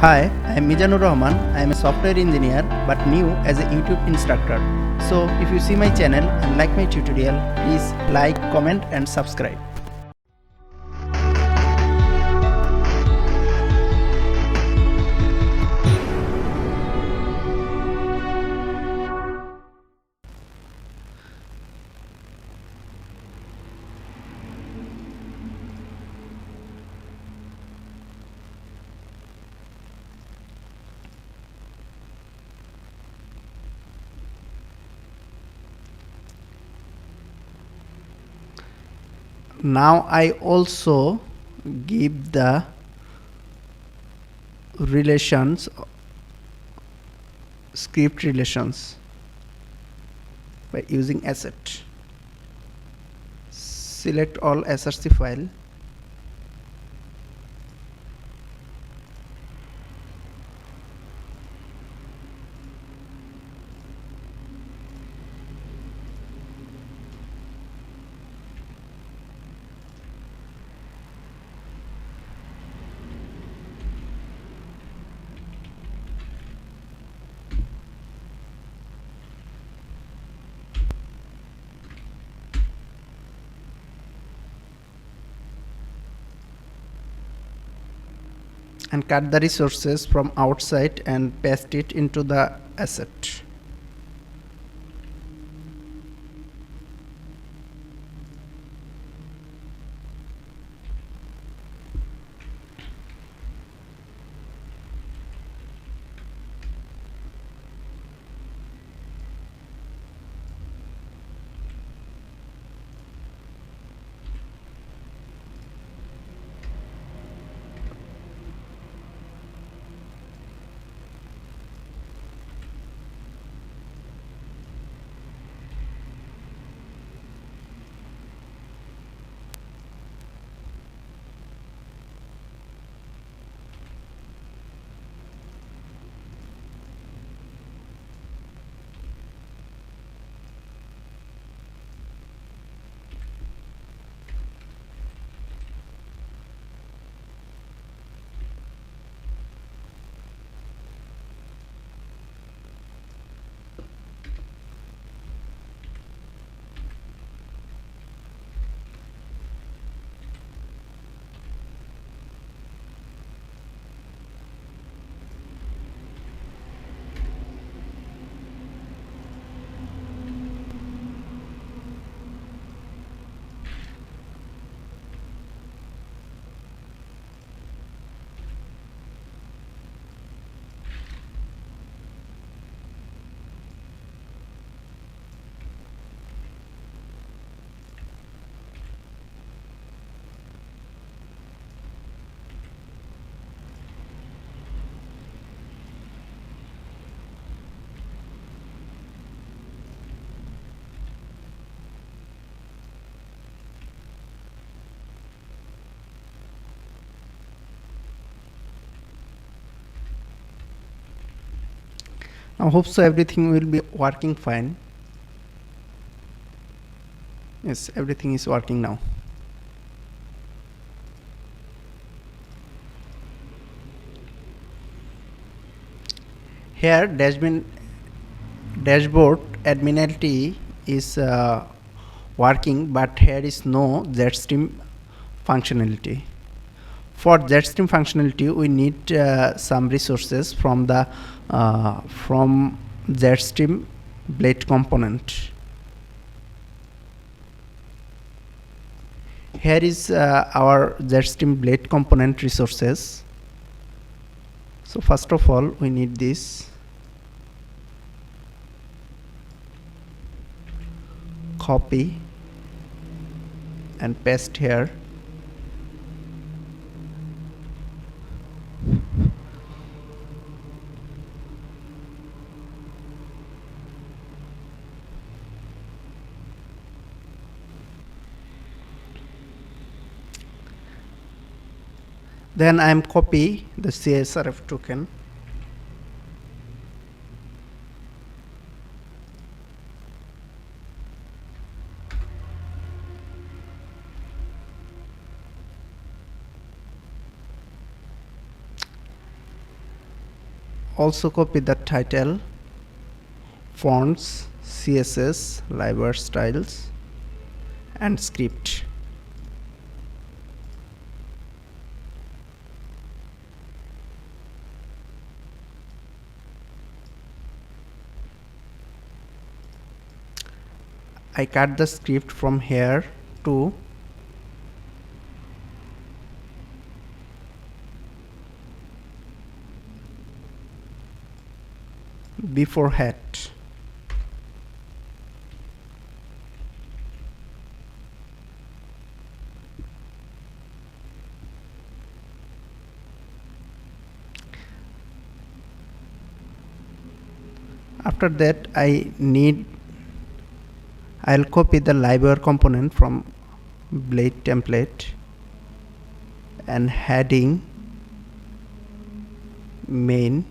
Hi, I am Mizanur Rahman. I am a software engineer but new as a YouTube instructor. So if you see my channel and like my tutorial, please like, comment and subscribe. Now I also give the relations, script relations by using asset. Select all src file. And cut the resources from outside and paste it into the asset. I hope so everything will be working fine. Yes, everything is working now. Here dashboard Adminlte3 is working, but here is no Jetstream functionality. For Jetstream functionality, we need some resources from the Jetstream blade component. Here is our Jetstream blade component resources. So first of all, we need this. Copy and paste here. Then I am copy the CSRF token. also copy the title, fonts, CSS, library styles, and script. I cut the script from here to before head. After that, I'll copy the library component from blade template and heading main,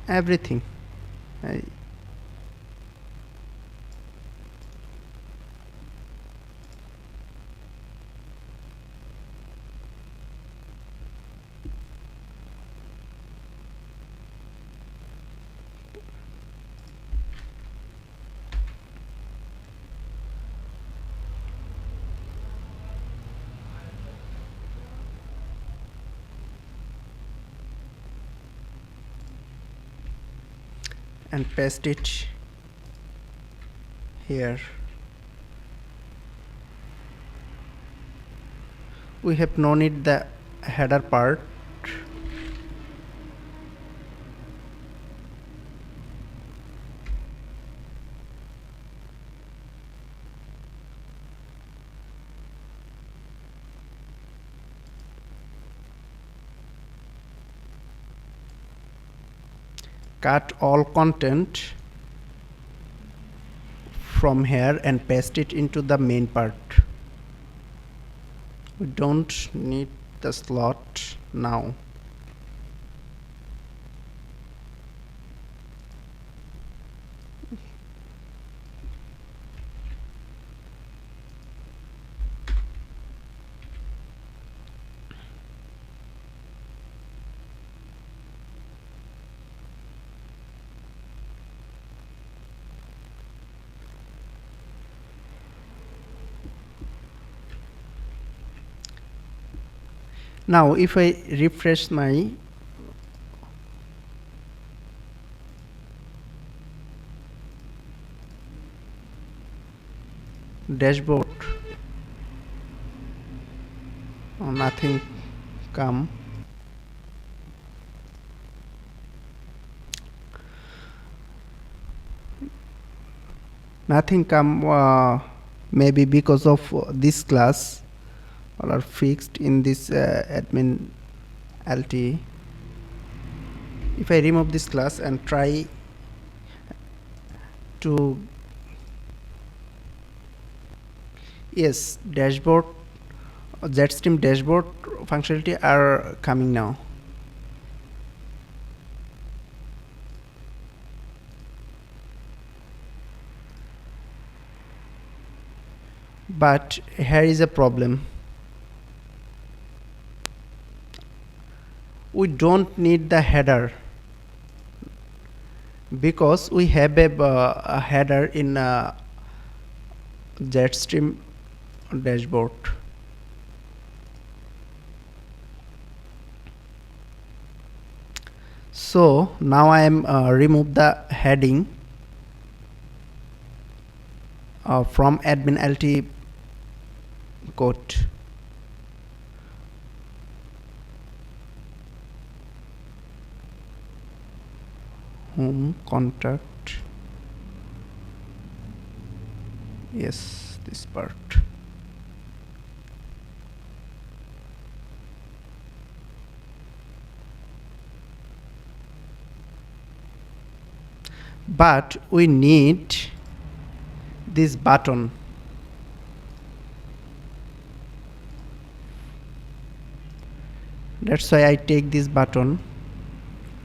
everything. And paste it here. We have no need the header part. Cut all content from here and paste it into the main part. We don't need the slot now. Now if I refresh my dashboard, nothing come. Nothing come, maybe because of this class are fixed in this Adminlte. If I remove this class and try to, yes, dashboard, Jetstream dashboard functionality are coming now. But here is a problem. We don't need the header because we have a header in Jetstream dashboard. So now I am remove the heading from Adminlte code. Home contact, yes, this part. But we need this button. That's why I take this button,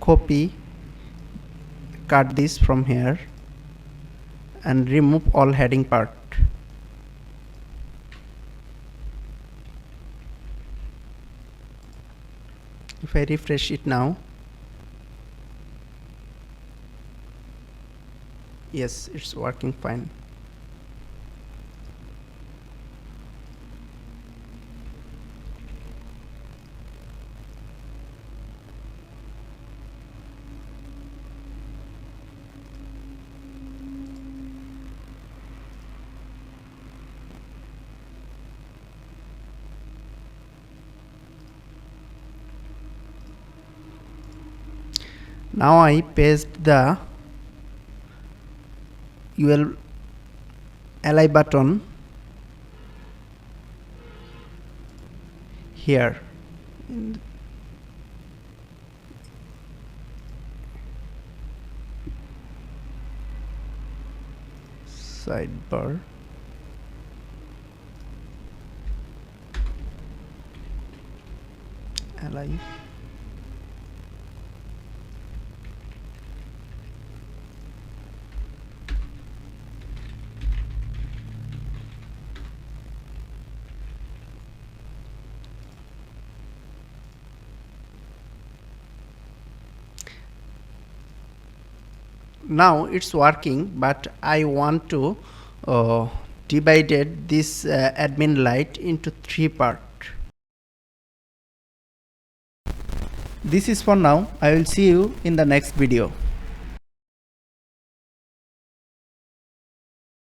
copy cut this from here and remove all heading part. If I refresh it now, yes, it's working fine. Now I paste the UL ally button here in sidebar. Ally. Now it's working, but I want to divided this Adminlte into 3 parts. This is for now. I will see you in the next video.